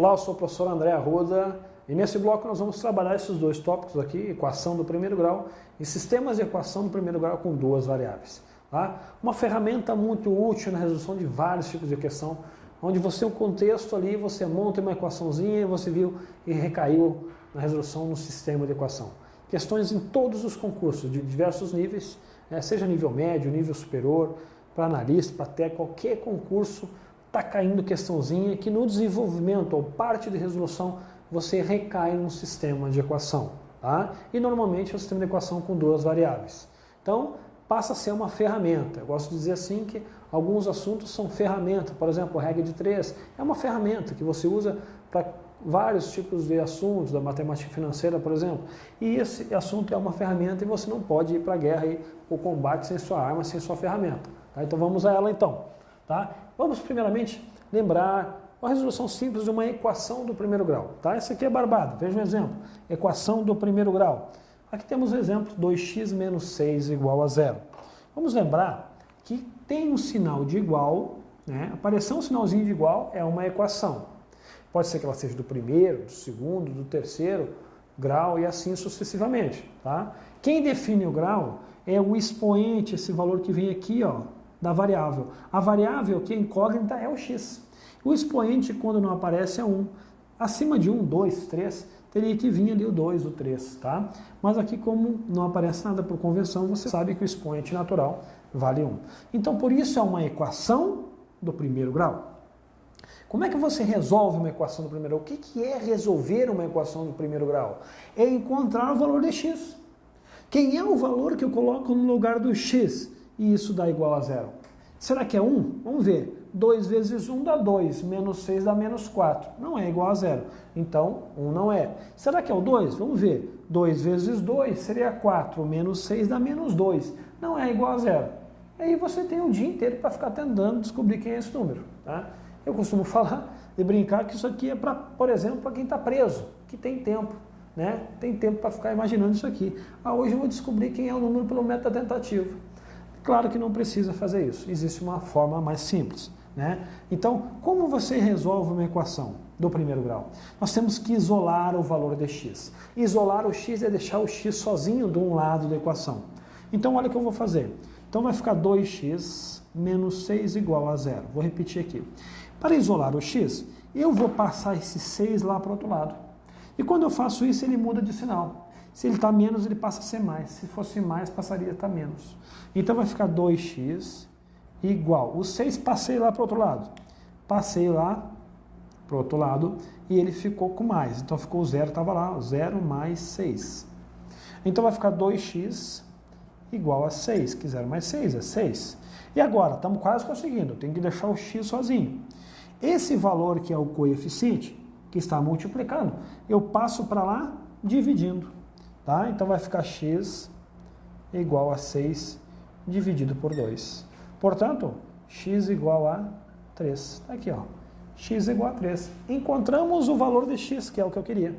Olá, eu sou o professor André Arruda e nesse bloco nós vamos trabalhar esses dois tópicos aqui, equação do primeiro grau e sistemas de equação do primeiro grau com duas variáveis. Tá? Uma ferramenta muito útil na resolução de vários tipos de questão, onde você, o contexto ali, você monta uma equaçãozinha e você viu e recaiu na resolução no sistema de equação. Questões em todos os concursos, de diversos níveis, seja nível médio, nível superior, para analista, para técnico, qualquer concurso, está caindo questãozinha que no desenvolvimento ou parte de resolução você recai num sistema de equação. Tá? E normalmente é um sistema de equação com duas variáveis. Então, passa a ser uma ferramenta. Eu gosto de dizer assim que alguns assuntos são ferramenta. Por exemplo, a regra de 3 é uma ferramenta que você usa para vários tipos de assuntos, da matemática financeira, por exemplo. E esse assunto é uma ferramenta e você não pode ir para a guerra e o combate sem sua arma, sem sua ferramenta. Tá? Então vamos a ela então. Tá? Vamos primeiramente lembrar uma resolução simples de uma equação do primeiro grau. Tá? Essa aqui é barbada. Veja um exemplo. Equação do primeiro grau. Aqui temos o exemplo 2x menos 6 igual a 0. Vamos lembrar que tem um sinal de igual, né? Aparecer um sinalzinho de igual é uma equação. Pode ser que ela seja do primeiro, do segundo, do terceiro grau e assim sucessivamente. Tá? Quem define o grau é o expoente, esse valor que vem aqui, ó, da variável. A variável que é incógnita é o x. O expoente, quando não aparece, é 1. Acima de 1, 2, 3, teria que vir ali o 2, o 3. Tá? Mas aqui, como não aparece nada por convenção, você sabe que o expoente natural vale 1. Então, por isso é uma equação do primeiro grau. Como é que você resolve uma equação do primeiro grau? O que é resolver uma equação do primeiro grau? É encontrar o valor de x. Quem é o valor que eu coloco no lugar do x? E isso dá igual a 0. Será que é 1? Vamos ver. 2 vezes 1 dá 2, menos 6 dá menos 4. Não é igual a 0. Então, 1 não é. Será que é o 2? Vamos ver. 2 vezes 2 seria 4, menos 6 dá menos 2. Não é igual a 0. Aí você tem o dia inteiro para ficar tentando descobrir quem é esse número. Tá? Eu costumo falar e brincar que isso aqui é, para, por exemplo, para quem está preso, que tem tempo. Né? Tem tempo para ficar imaginando isso aqui. Hoje eu vou descobrir quem é o número pelo método tentativo. Claro que não precisa fazer isso. Existe uma forma mais simples. Né? Então, como você resolve uma equação do primeiro grau? Nós temos que isolar o valor de x. Isolar o x é deixar o x sozinho de um lado da equação. Então, olha o que eu vou fazer. Então, vai ficar 2x menos 6 igual a 0. Vou repetir aqui. Para isolar o x, eu vou passar esse 6 lá para o outro lado. E quando eu faço isso, ele muda de sinal. Se ele está menos, ele passa a ser mais. Se fosse mais, passaria a estar menos. Então, vai ficar 2x igual. O 6 passei lá para o outro lado. Passei lá para o outro lado e ele ficou com mais. Então, ficou o 0, estava lá. 0 mais 6. Então, vai ficar 2x igual a 6, que 0 mais 6 é 6. E agora, estamos quase conseguindo. Tem que deixar o x sozinho. Esse valor que é o coeficiente, que está multiplicando, eu passo para lá dividindo. Tá? Então, vai ficar x igual a 6 dividido por 2. Portanto, x igual a 3. Está aqui, ó. X igual a 3. Encontramos o valor de x, que é o que eu queria.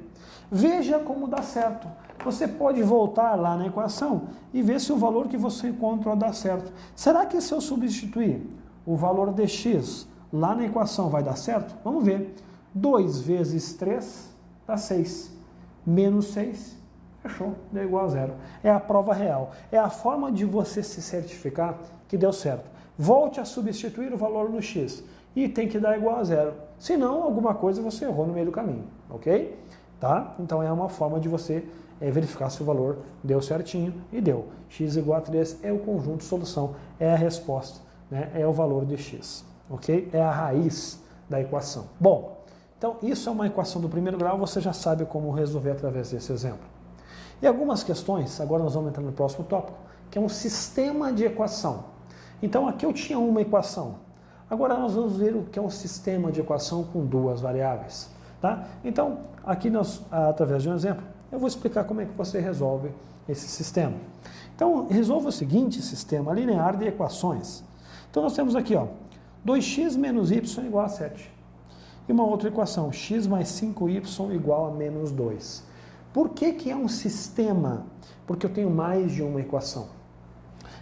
Veja como dá certo. Você pode voltar lá na equação e ver se o valor que você encontrou dá certo. Será que se eu substituir o valor de x lá na equação vai dar certo? Vamos ver. 2 vezes 3 dá 6. Menos 6, fechou, deu igual a 0. É a prova real. É a forma de você se certificar que deu certo. Volte a substituir o valor do x e tem que dar igual a 0. Se não, alguma coisa você errou no meio do caminho, ok? Tá? Então é uma forma de você verificar se o valor deu certinho e deu. X igual a 3 é o conjunto de solução, é a resposta, né? É o valor de x, ok? É a raiz da equação. Bom, então isso é uma equação do primeiro grau, você já sabe como resolver através desse exemplo. E algumas questões, agora nós vamos entrar no próximo tópico, que é um sistema de equação. Então aqui eu tinha uma equação. Agora nós vamos ver o que é um sistema de equação com duas variáveis. Tá? Então, aqui através de um exemplo, eu vou explicar como é que você resolve esse sistema. Então, resolva o seguinte sistema linear de equações. Então nós temos aqui, ó, 2x menos y igual a 7. E uma outra equação, x mais 5y igual a menos 2. Por que é um sistema? Porque eu tenho mais de uma equação.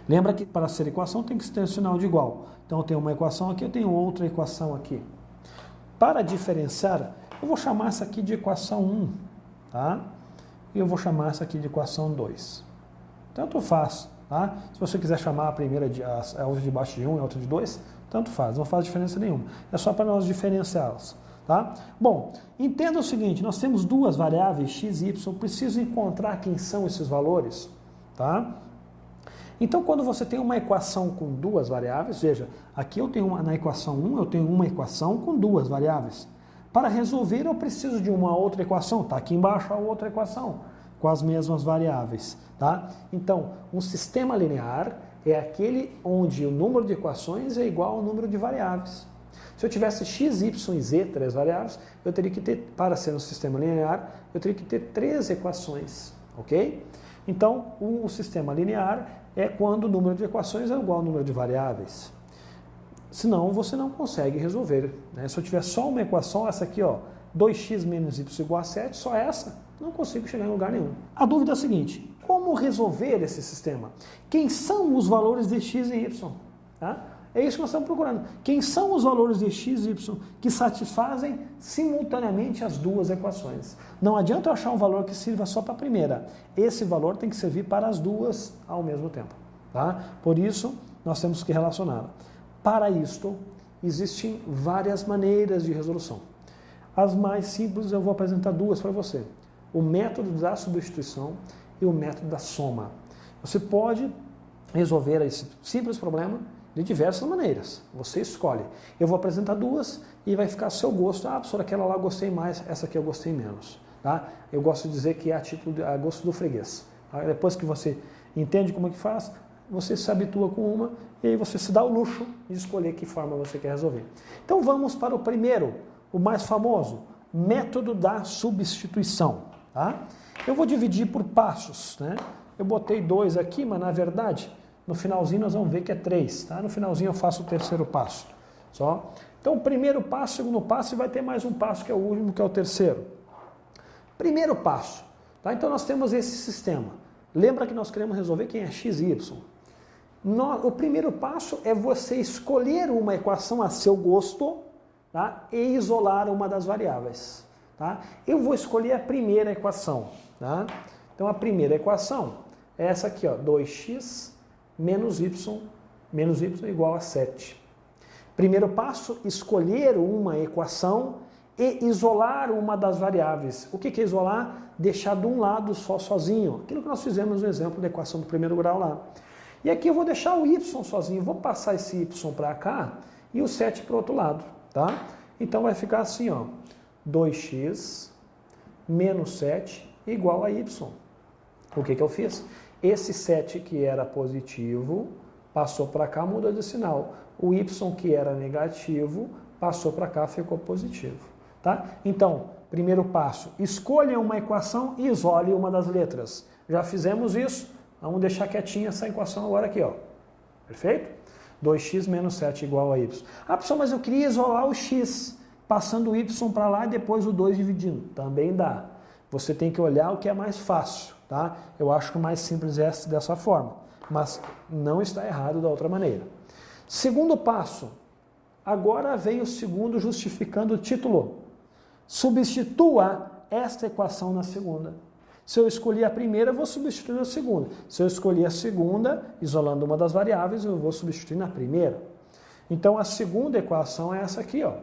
Lembra que para ser equação tem que ter um sinal de igual. Então eu tenho uma equação aqui, eu tenho outra equação aqui. Para diferenciar, Eu vou chamar essa aqui de equação 1, tá? E eu vou chamar essa aqui de equação 2. Tanto faz, tá? Se você quiser chamar a primeira a outra de baixo de 1 e a outra de 2, tanto faz, não faz diferença nenhuma. É só para nós diferenciá-las, tá? Bom, entenda o seguinte, nós temos duas variáveis, x e y, preciso encontrar quem são esses valores, tá? Então, quando você tem uma equação com duas variáveis, veja, aqui eu tenho na equação 1, eu tenho uma equação com duas variáveis. Para resolver, eu preciso de uma outra equação, tá aqui embaixo a outra equação, com as mesmas variáveis, tá? Então, um sistema linear é aquele onde o número de equações é igual ao número de variáveis. Se eu tivesse x, y e z, três variáveis, eu teria que ter, para ser um sistema linear, eu teria que ter três equações, ok? Então, o sistema linear é quando o número de equações é igual ao número de variáveis. Senão, você não consegue resolver, né? Se eu tiver só uma equação, essa aqui, ó, 2x menos y igual a 7, só essa, não consigo chegar em lugar nenhum. A dúvida é a seguinte, como resolver esse sistema? Quem são os valores de x e y? Tá? É isso que nós estamos procurando. Quem são os valores de x e y que satisfazem simultaneamente as duas equações? Não adianta eu achar um valor que sirva só para a primeira. Esse valor tem que servir para as duas ao mesmo tempo. Tá? Por isso, nós temos que relacioná-la. Para isto, existem várias maneiras de resolução. As mais simples eu vou apresentar duas para você. O método da substituição e o método da soma. Você pode resolver esse simples problema de diversas maneiras. Você escolhe. Eu vou apresentar duas e vai ficar a seu gosto. Ah, professor, aquela lá eu gostei mais, essa aqui eu gostei menos. Tá? Eu gosto de dizer que é a gosto do freguês. Tá? Depois que você entende como é que faz, você se habitua com uma e aí você se dá o luxo de escolher que forma você quer resolver. Então vamos para o primeiro, o mais famoso, método da substituição. Tá? Eu vou dividir por passos. Né? Eu botei 2 aqui, mas na verdade, no finalzinho nós vamos ver que é 3. Tá? No finalzinho eu faço o terceiro passo. Só. Então, o primeiro passo, segundo passo, e vai ter mais um passo que é o último, que é o terceiro. Primeiro passo. Tá? Então, nós temos esse sistema. Lembra que nós queremos resolver quem é x e y. O primeiro passo é você escolher uma equação a seu gosto, tá? E isolar uma das variáveis. Tá? Eu vou escolher a primeira equação. Tá? Então, a primeira equação é essa aqui, ó, 2x menos y igual a 7. Primeiro passo, escolher uma equação e isolar uma das variáveis. O que é isolar? Deixar de um lado só sozinho. Aquilo que nós fizemos no exemplo da equação do primeiro grau lá. E aqui eu vou deixar o y sozinho. Vou passar esse y para cá e o 7 para o outro lado. Tá? Então vai ficar assim, ó. 2x menos 7 igual a y. O que eu fiz? Esse 7 que era positivo passou para cá, mudou de sinal. O y que era negativo passou para cá, ficou positivo. Tá? Então, primeiro passo, escolha uma equação e isole uma das letras. Já fizemos isso, vamos deixar quietinha essa equação agora aqui. Ó. Perfeito? 2x menos 7 igual a y. Ah, pessoal, mas eu queria isolar o x, passando o y para lá e depois o 2 dividindo. Também dá. Você tem que olhar o que é mais fácil. Tá? Eu acho que o mais simples é dessa forma, mas não está errado da outra maneira. Segundo passo, agora vem o segundo justificando o título. Substitua esta equação na segunda. Se eu escolhi a primeira, eu vou substituir na segunda. Se eu escolhi a segunda, isolando uma das variáveis, eu vou substituir na primeira. Então, a segunda equação é essa aqui, ó.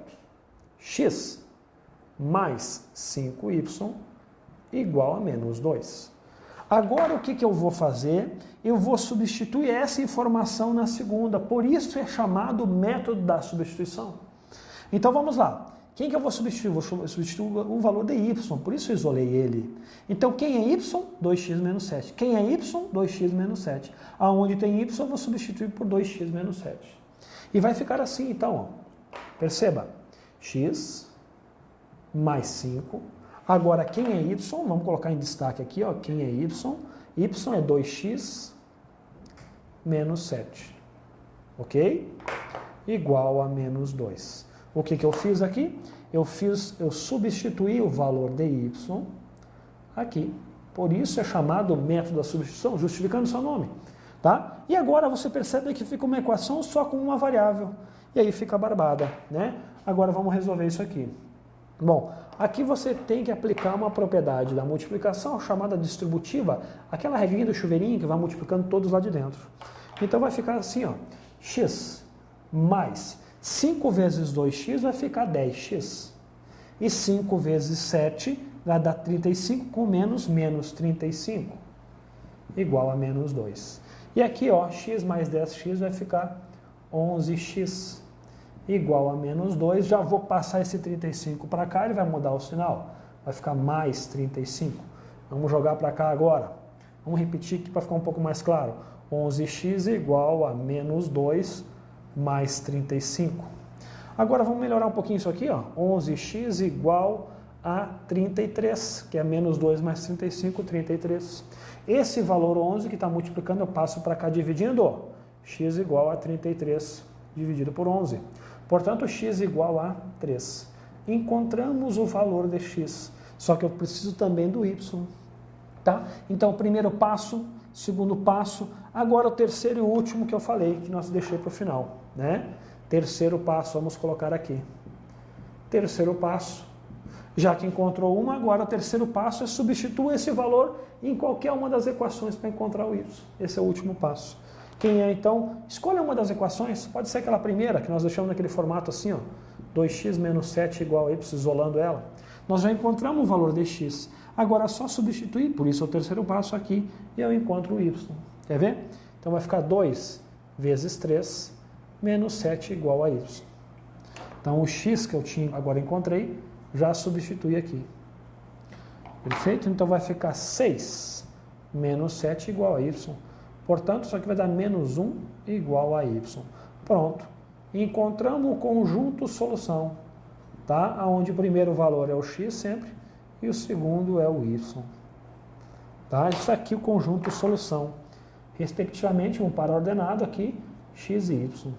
X mais 5y igual a menos 2. Agora, o que eu vou fazer? Eu vou substituir essa informação na segunda. Por isso é chamado método da substituição. Então, vamos lá. Quem que eu vou substituir? Vou substituir o valor de y, por isso eu isolei ele. Então, quem é y? 2x menos 7. Quem é y? 2x menos 7. Aonde tem y, eu vou substituir por 2x menos 7. E vai ficar assim, então. Ó. Perceba. X mais 5. Agora, quem é y? Vamos colocar em destaque aqui. Ó. Quem é y? Y é 2x menos 7. Ok? Igual a menos 2. O que eu fiz aqui? Eu substituí o valor de y aqui. Por isso é chamado método da substituição, justificando seu nome. Tá? E agora você percebe que fica uma equação só com uma variável. E aí fica barbada. Né? Agora vamos resolver isso aqui. Bom, Aqui você tem que aplicar uma propriedade da multiplicação chamada distributiva, aquela regrinha do chuveirinho que vai multiplicando todos lá de dentro. Então vai ficar assim, ó, x mais 5 vezes 2x vai ficar 10x. E 5 vezes 7 vai dar 35 com menos 35, igual a menos 2. E aqui, ó, x mais 10x vai ficar 11x, igual a menos 2. Já vou passar esse 35 para cá, ele vai mudar o sinal. Vai ficar mais 35. Vamos jogar para cá agora. Vamos repetir aqui para ficar um pouco mais claro. 11x igual a menos 2 mais 35. Agora vamos melhorar um pouquinho isso aqui, ó. 11x igual a 33, que é menos 2 mais 35, 33. Esse valor 11 que está multiplicando, eu passo para cá dividindo. X igual a 33 dividido por 11. Portanto, x igual a 3. Encontramos o valor de x, só que eu preciso também do y. Tá? Então, primeiro passo, segundo passo, agora o terceiro e último que eu falei, que nós deixei para o final. Né? Terceiro passo, vamos colocar aqui. Terceiro passo, já que encontrou uma, agora o terceiro passo é substituir esse valor em qualquer uma das equações para encontrar o y. Esse é o último passo. Quem é, então, escolha uma das equações, pode ser aquela primeira, que nós deixamos naquele formato assim, ó, 2x menos 7 igual a y, isolando ela. Nós já encontramos o valor de x. Agora é só substituir, por isso é o terceiro passo aqui, e eu encontro o y. Quer ver? Então vai ficar 2 vezes 3 menos 7 igual a y. Então o x que eu tinha agora encontrei, já substitui aqui. Perfeito? Então vai ficar 6 menos 7 igual a y. Portanto, isso aqui vai dar menos 1 igual a y. Pronto. Encontramos o conjunto solução, tá? Onde o primeiro valor é o x sempre e o segundo é o y. Tá? Isso aqui é o conjunto solução. Respectivamente, um par ordenado aqui, x e y.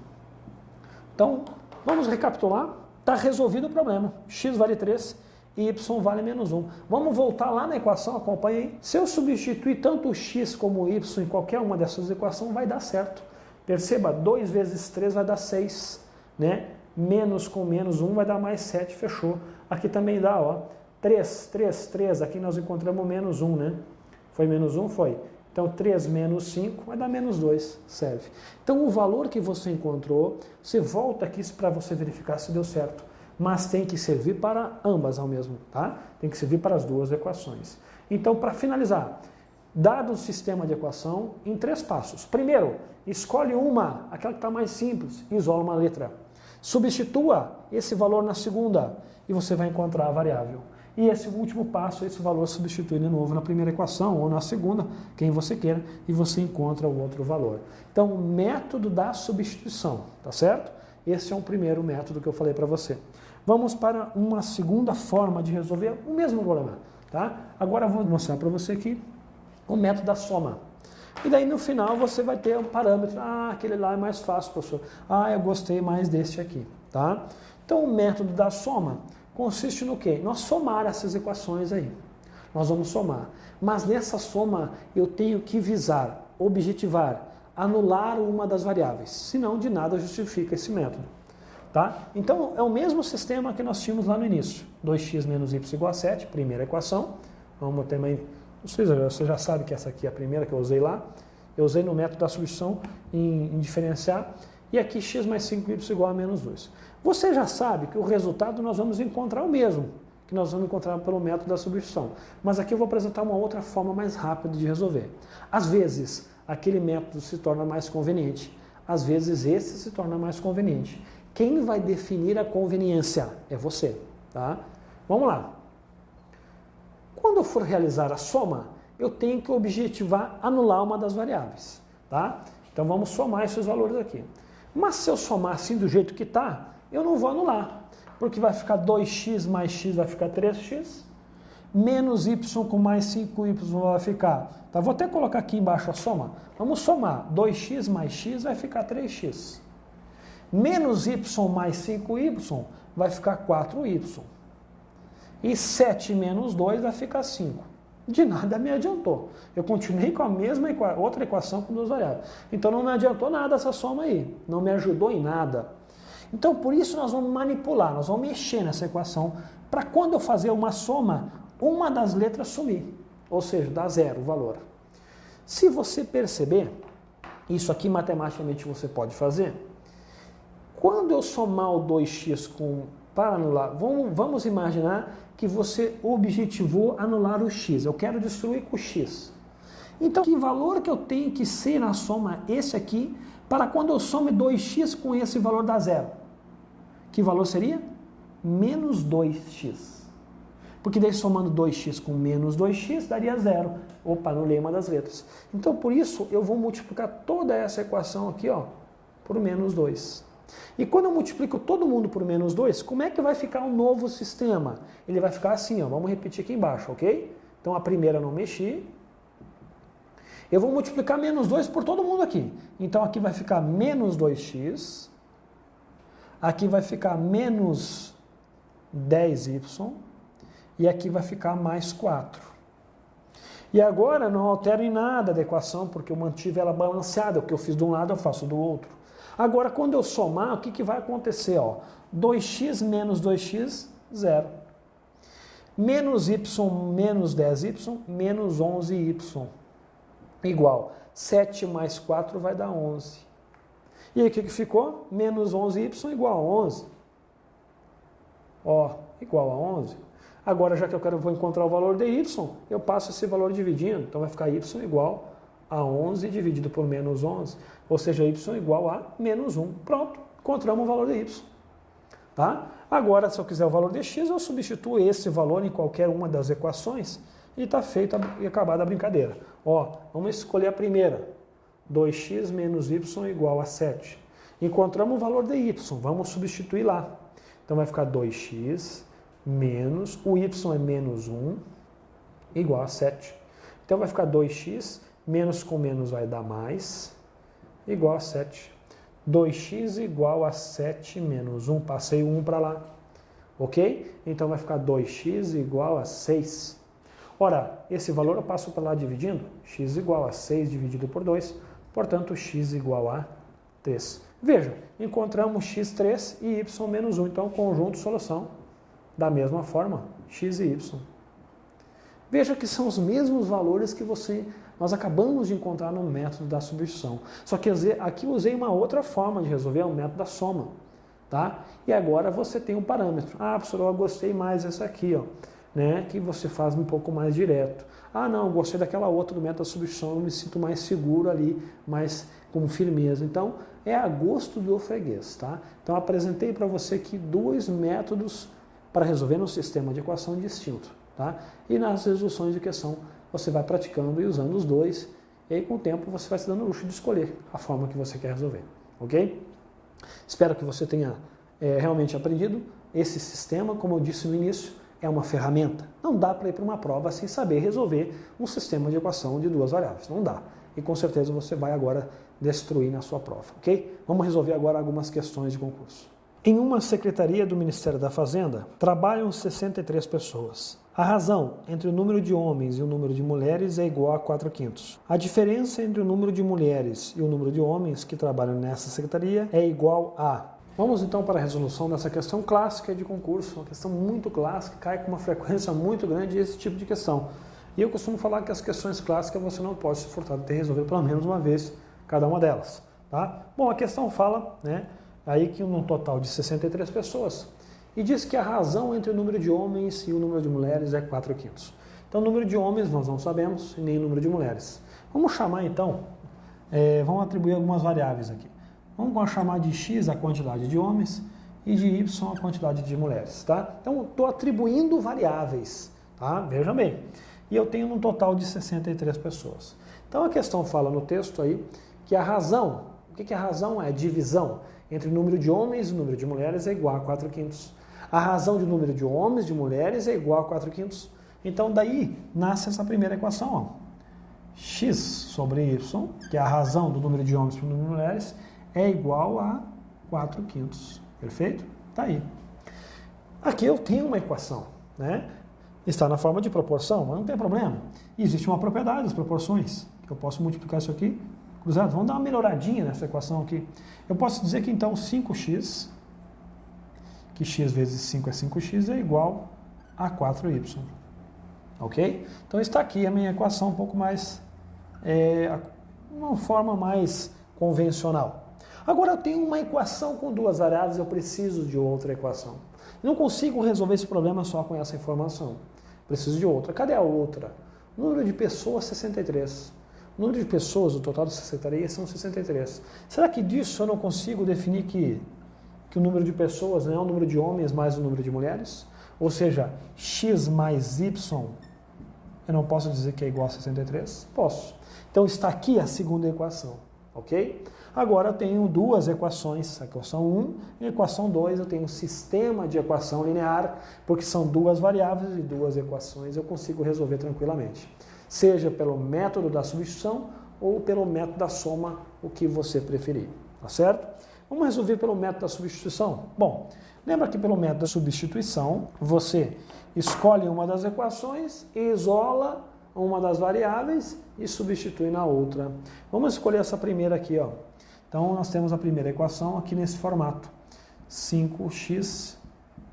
Então, vamos recapitular. Está resolvido o problema. X vale 3 e y vale menos 1. Vamos voltar lá na equação, acompanha aí. Se eu substituir tanto o x como o y em qualquer uma dessas equações, vai dar certo. Perceba, 2 vezes 3 vai dar 6, né? Menos com menos 1 vai dar mais 7, fechou. Aqui também dá, ó, 3, aqui nós encontramos menos 1, né? Foi menos 1? Foi. Então 3 menos 5 vai dar menos 2, serve. Então o valor que você encontrou, você volta aqui para você verificar se deu certo. Mas tem que servir para ambas ao mesmo, tá? Tem que servir para as duas equações. Então, para finalizar, dado o sistema de equação, em 3 passos. Primeiro, escolhe uma, aquela que está mais simples, isola uma letra. Substitua esse valor na segunda e você vai encontrar a variável. E esse último passo, esse valor substitui de novo na primeira equação ou na segunda, quem você queira, e você encontra o outro valor. Então, o método da substituição, tá certo? Esse é um primeiro método que eu falei para você. Vamos para uma segunda forma de resolver o mesmo problema, tá? Agora eu vou mostrar para você aqui o método da soma. E daí no final você vai ter um parâmetro, aquele lá é mais fácil, professor. Eu gostei mais desse aqui, tá? Então o método da soma consiste no quê? Nós somar essas equações aí. Nós vamos somar. Mas nessa soma eu tenho que visar, objetivar, anular uma das variáveis. Senão de nada justifica esse método. Tá? Então é o mesmo sistema que nós tínhamos lá no início. 2x menos y igual a 7, primeira equação. Vamos ter mais... Você já sabe que essa aqui é a primeira que eu usei lá. Eu usei no método da substituição em diferenciar. E aqui x mais 5y igual a menos 2. Você já sabe que o resultado nós vamos encontrar o mesmo, que nós vamos encontrar pelo método da substituição. Mas aqui eu vou apresentar uma outra forma mais rápida de resolver. Às vezes, aquele método se torna mais conveniente. Às vezes, esse se torna mais conveniente. Quem vai definir a conveniência é você, tá? Vamos lá. Quando eu for realizar a soma, eu tenho que objetivar anular uma das variáveis, tá? Então vamos somar esses valores aqui. Mas se eu somar assim do jeito que está, eu não vou anular, porque vai ficar 2x mais x vai ficar 3x, menos y com mais 5y vai ficar... Tá? Vou até colocar aqui embaixo a soma. Vamos somar. 2x mais x vai ficar 3x. Menos y mais 5y vai ficar 4y. E 7 menos 2 vai ficar 5. De nada me adiantou. Eu continuei com a mesma outra equação com duas variáveis. Então não me adiantou nada essa soma aí. Não me ajudou em nada. Então, por isso nós vamos manipular, nós vamos mexer nessa equação, para quando eu fazer uma soma, uma das letras sumir, ou seja, dá zero o valor. Se você perceber, isso aqui matematicamente você pode fazer, quando eu somar o 2x para anular, vamos imaginar que você objetivou anular o x, eu quero destruir com o x. Então, que valor que eu tenho que ser na soma esse aqui, para quando eu some 2x com esse valor dar zero? Que valor seria? Menos 2x. Porque daí somando 2x com menos 2x daria zero. Opa, anulei uma das letras. Então, por isso, eu vou multiplicar toda essa equação aqui, ó, por menos 2. E quando eu multiplico todo mundo por menos 2, como é que vai ficar o novo sistema? Ele vai ficar assim, ó, vamos repetir aqui embaixo, ok? Então, a primeira eu não mexi. Eu vou multiplicar menos 2 por todo mundo aqui. Então, aqui vai ficar menos 2x. Aqui vai ficar menos 10y. E aqui vai ficar mais 4. E agora não altero em nada da equação, porque eu mantive ela balanceada. O que eu fiz de um lado, eu faço do outro. Agora, quando eu somar, o que vai acontecer? Ó? 2x menos 2x, zero. Menos y menos 10y, menos 11y. Igual 7 mais 4 vai dar 11. E aí o que ficou? Menos 11y igual a 11. Ó, igual a 11. Agora, já que vou encontrar o valor de y, eu passo esse valor dividindo. Então vai ficar y igual a 11 dividido por menos 11. Ou seja, y igual a menos 1. Pronto, encontramos o valor de y. Tá? Agora, se eu quiser o valor de x, eu substituo esse valor em qualquer uma das equações e está feita e acabada a brincadeira. Ó, vamos escolher a primeira. 2x menos y igual a 7. Encontramos o valor de y, vamos substituir lá. Então vai ficar 2x menos, o y é menos 1, igual a 7. Então vai ficar 2x, menos com menos vai dar mais, igual a 7. 2x igual a 7 menos 1, passei o 1 para lá. Ok? Então vai ficar 2x igual a 6. Ora, esse valor eu passo para lá dividindo, x igual a 6 dividido por 2, portanto x igual a 3. Veja, encontramos x3 e y menos 1, então conjunto solução da mesma forma, x e y. Veja que são os mesmos valores que nós acabamos de encontrar no método da substituição. Só que aqui eu usei uma outra forma de resolver, o método da soma. Tá? E agora você tem um parâmetro. Ah, professor, eu gostei mais dessa aqui, ó. Né, que você faz um pouco mais direto. Ah, não, eu gostei daquela outra do método da substituição, eu me sinto mais seguro ali, mais com firmeza. Então, é a gosto do freguês, tá? Então, apresentei para você aqui dois métodos para resolver um sistema de equação distinto, tá? E nas resoluções de questão, você vai praticando e usando os dois, e aí com o tempo você vai se dando o luxo de escolher a forma que você quer resolver, ok? Espero que você tenha realmente aprendido esse sistema, como eu disse no início, é uma ferramenta. Não dá para ir para uma prova sem saber resolver um sistema de equação de duas variáveis. Não dá. E com certeza você vai agora destruir na sua prova, ok? Vamos resolver agora algumas questões de concurso. Em uma secretaria do Ministério da Fazenda, trabalham 63 pessoas. A razão entre o número de homens e o número de mulheres é igual a 4/5. A diferença entre o número de mulheres e o número de homens que trabalham nessa secretaria é igual a... Vamos então para a resolução dessa questão clássica de concurso, uma questão muito clássica, cai com uma frequência muito grande esse tipo de questão. E eu costumo falar que as questões clássicas você não pode se furtar de ter resolvido pelo menos uma vez cada uma delas. Tá? Bom, a questão fala, né, aí que num total de 63 pessoas, e diz que a razão entre o número de homens e o número de mulheres é 4/5. Então o número de homens nós não sabemos e nem o número de mulheres. Vamos chamar então, vamos atribuir algumas variáveis aqui. Vamos chamar de x a quantidade de homens e de y a quantidade de mulheres, tá? Então, estou atribuindo variáveis, tá? Veja bem. E eu tenho um total de 63 pessoas. Então, a questão fala no texto aí que a razão, o que a razão é? Divisão entre o número de homens e o número de mulheres é igual a 4/5. A razão do número de homens e de mulheres é igual a 4/5. Então, daí nasce essa primeira equação, ó. X sobre y, que é a razão do número de homens para o número de mulheres, é igual a 4/5. Perfeito? Tá aí. Aqui eu tenho uma equação, né? Está na forma de proporção, mas não tem problema. Existe uma propriedade das proporções, que eu posso multiplicar isso aqui cruzado. Vamos dar uma melhoradinha nessa equação aqui. Eu posso dizer que então 5x que x vezes 5 é 5x, é igual a 4y. Ok? Então está aqui a minha equação um pouco mais, uma forma mais convencional. Agora eu tenho uma equação com duas variáveis, eu preciso de outra equação. Eu não consigo resolver esse problema só com essa informação. Preciso de outra. Cadê a outra? O número de pessoas, 63. O número de pessoas, o total de secretarias, são 63. Será que disso eu não consigo definir que o número de pessoas não é o número de homens mais o número de mulheres? Ou seja, x mais y, eu não posso dizer que é igual a 63? Posso. Então está aqui a segunda equação, ok? Agora eu tenho duas equações, a equação 1 e a equação 2, eu tenho um sistema de equação linear, porque são duas variáveis e duas equações, eu consigo resolver tranquilamente. Seja pelo método da substituição ou pelo método da soma, o que você preferir, tá certo? Vamos resolver pelo método da substituição? Bom, lembra que pelo método da substituição, você escolhe uma das equações, isola uma das variáveis e substitui na outra. Vamos escolher essa primeira aqui, ó. Então, nós temos a primeira equação aqui nesse formato. 5x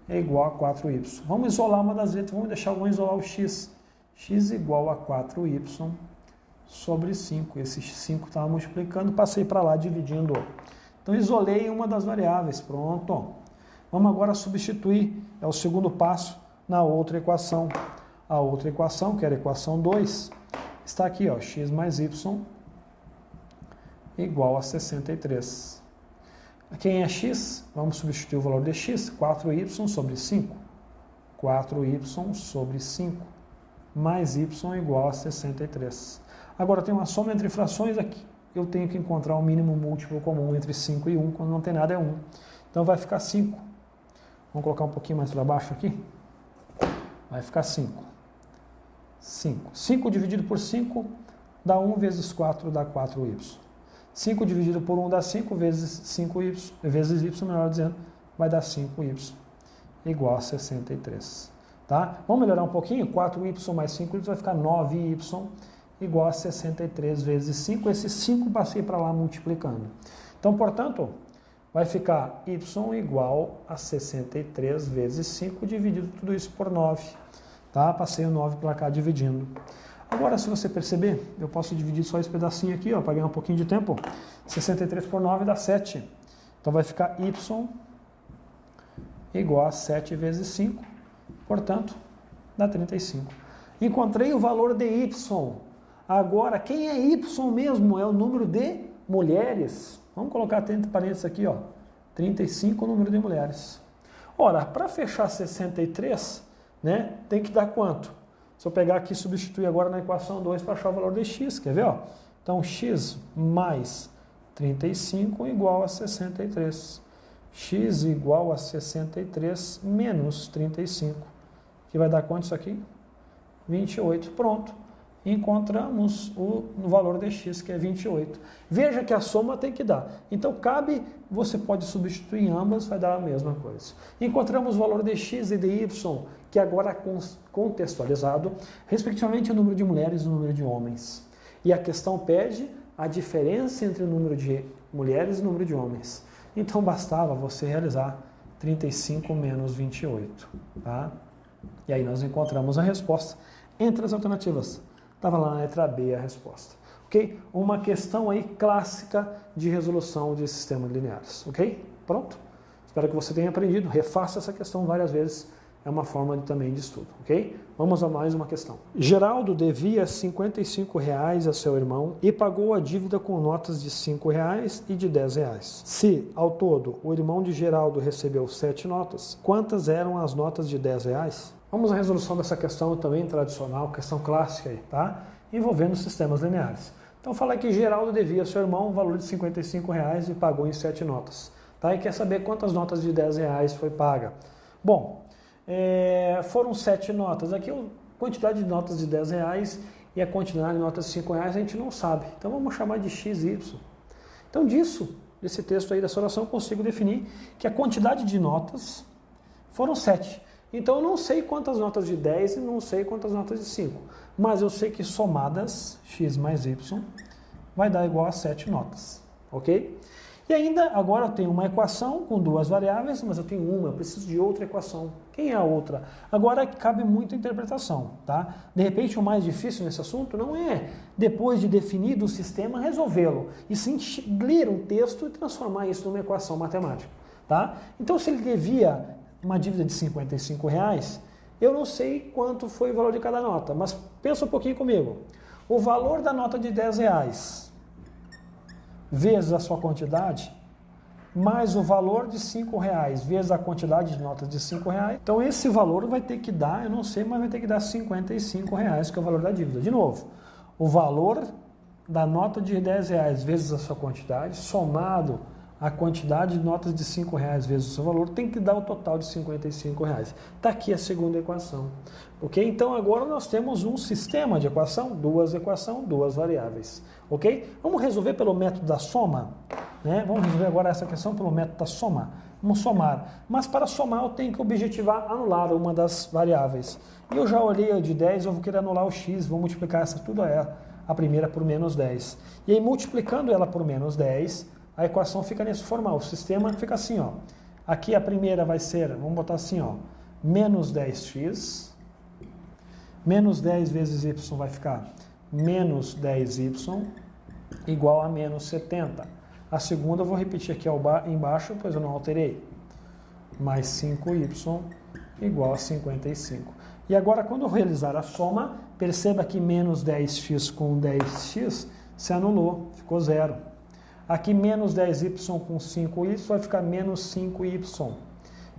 é igual a 4y. Vamos isolar uma das letras, vamos isolar o x. X igual a 4y sobre 5. Esse 5 estava multiplicando, passei para lá dividindo. Então, isolei uma das variáveis. Pronto. Vamos agora substituir, é o segundo passo, na outra equação. A outra equação, que era a equação 2, está aqui, ó, x mais y igual a 63. Quem é x? Vamos substituir o valor de x, 4y sobre 5. 4y sobre 5 mais y igual a 63. Agora tem uma soma entre frações aqui. Eu tenho que encontrar o mínimo múltiplo comum entre 5 e 1, quando não tem nada é 1. Então vai ficar 5. Vamos colocar um pouquinho mais para baixo aqui. Vai ficar 5. 5. 5 dividido por 5 dá 1 vezes 4 dá 4y. 5 dividido por 1 dá 5 vezes 5y, vezes y, melhor dizendo, vai dar 5y igual a 63. Tá? Vamos melhorar um pouquinho? 4y mais 5y vai ficar 9y igual a 63 vezes 5. Esse 5 passei para lá multiplicando. Então, portanto, vai ficar y igual a 63 vezes 5, dividido tudo isso por 9. Tá? Passei o 9 para cá dividindo. Agora, se você perceber, eu posso dividir só esse pedacinho aqui, para ganhar um pouquinho de tempo. 63 por 9 dá 7. Então vai ficar y igual a 7 vezes 5. Portanto, dá 35. Encontrei o valor de y. Agora, quem é y mesmo? É o número de mulheres. Vamos colocar entre parênteses aqui, ó. 35 o número de mulheres. Ora, para fechar 63, né, tem que dar quanto? Se eu pegar aqui e substituir agora na equação 2 para achar o valor de x, quer ver? Ó? Então, x mais 35 igual a 63. X igual a 63 menos 35. Que vai dar quanto isso aqui? 28. Pronto. Encontramos o valor de x, que é 28. Veja que a soma tem que dar. Então, você pode substituir em ambas, vai dar a mesma coisa. Encontramos o valor de x e de y, que agora é contextualizado, respectivamente o número de mulheres e o número de homens. E a questão pede a diferença entre o número de mulheres e o número de homens. Então, bastava você realizar 35 menos 28. Tá? E aí nós encontramos a resposta entre as alternativas. Estava lá na letra B a resposta. Ok? Uma questão aí clássica de resolução de sistemas lineares. Ok? Pronto? Espero que você tenha aprendido. Refaça essa questão várias vezes. É uma forma também de estudo. Ok? Vamos a mais uma questão. Geraldo devia R$ 55 a seu irmão e pagou a dívida com notas de R$ 5 e de R$ 10. Se, ao todo, o irmão de Geraldo recebeu 7 notas, quantas eram as notas de R$ 10? Vamos à resolução dessa questão também tradicional, questão clássica aí, tá? Envolvendo sistemas lineares. Então, fala que Geraldo devia ao seu irmão um valor de R$ 55 e pagou em 7 notas. Tá? E quer saber quantas notas de R$ 10 foi paga. Bom, foram 7 notas. Aqui a quantidade de notas de R$ 10 e a quantidade de notas de R$ 5 a gente não sabe. Então, vamos chamar de x e y. Então, desse texto aí dessa oração, eu consigo definir que a quantidade de notas foram 7. Então, eu não sei quantas notas de 10 e não sei quantas notas de 5. Mas eu sei que somadas, x mais y, vai dar igual a 7 notas. Ok? E ainda, agora eu tenho uma equação com duas variáveis, mas eu tenho uma, eu preciso de outra equação. Quem é a outra? Agora cabe muita interpretação, tá? De repente o mais difícil nesse assunto não é, depois de definido o sistema, resolvê-lo, e sim ler um texto e transformar isso numa equação matemática, tá? Então se ele devia uma dívida de R$55, eu não sei quanto foi o valor de cada nota, mas pensa um pouquinho comigo. O valor da nota de R$10 vezes a sua quantidade, mais o valor de R$5 vezes a quantidade de notas de R$5. Então esse valor vai ter que dar, eu não sei, mas vai ter que dar R$55, que é o valor da dívida. De novo, o valor da nota de R$10 vezes a sua quantidade, somado a quantidade de notas de R$5 vezes o seu valor, tem que dar o total de R$55. Está aqui a segunda equação. Ok? Então agora nós temos um sistema de equação, duas variáveis. Ok? Vamos resolver pelo método da soma? Né? Vamos resolver agora essa questão pelo método da soma. Vamos somar. Mas para somar eu tenho que objetivar anular uma das variáveis. E eu já olhei a de 10, eu vou querer anular o x, vou multiplicar essa tudo a primeira por menos 10. E aí multiplicando ela por menos 10, a equação fica nesse formal. O sistema fica assim, ó. Aqui a primeira vai ser, vamos botar assim, ó, menos 10x. Menos 10 vezes y vai ficar menos 10y igual a menos 70. A segunda eu vou repetir aqui embaixo, pois eu não alterei. Mais 5y igual a 55. E agora, quando eu realizar a soma, perceba que menos 10x com 10x se anulou, ficou zero. Aqui menos 10y com 5y vai ficar menos 5y.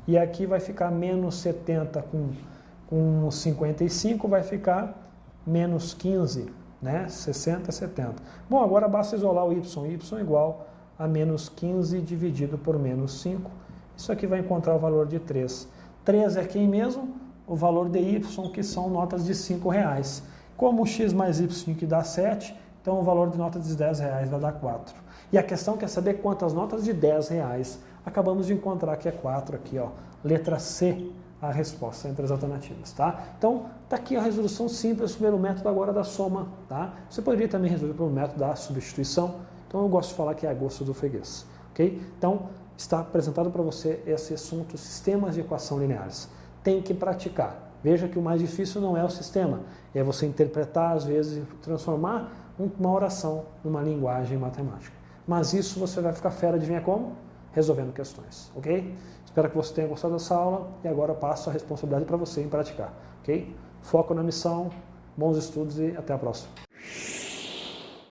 E aqui vai ficar menos 70 com 55, vai ficar menos 15, né? 60, 70. Bom, agora basta isolar o y. Y igual a menos 15 dividido por menos 5. Isso aqui vai encontrar o valor de 3. 3 é quem mesmo? O valor de y, que são notas de R$5. Como x mais y que dá 7, então o valor de notas de R$10 vai dar 4. E a questão quer saber quantas notas de R$10. Acabamos de encontrar que é 4 aqui, ó. Letra C, a resposta entre as alternativas, tá? Então, tá aqui a resolução simples pelo método agora da soma, tá? Você poderia também resolver pelo método da substituição. Então, eu gosto de falar que é a gosto do freguês, ok? Então, está apresentado para você esse assunto, sistemas de equação lineares. Tem que praticar. Veja que o mais difícil não é o sistema, é você interpretar, às vezes, e transformar uma oração numa linguagem matemática. Mas isso você vai ficar fera, adivinha como? Resolvendo questões, ok? Espero que você tenha gostado dessa aula e agora eu passo a responsabilidade para você em praticar, ok? Foco na missão, bons estudos e até a próxima.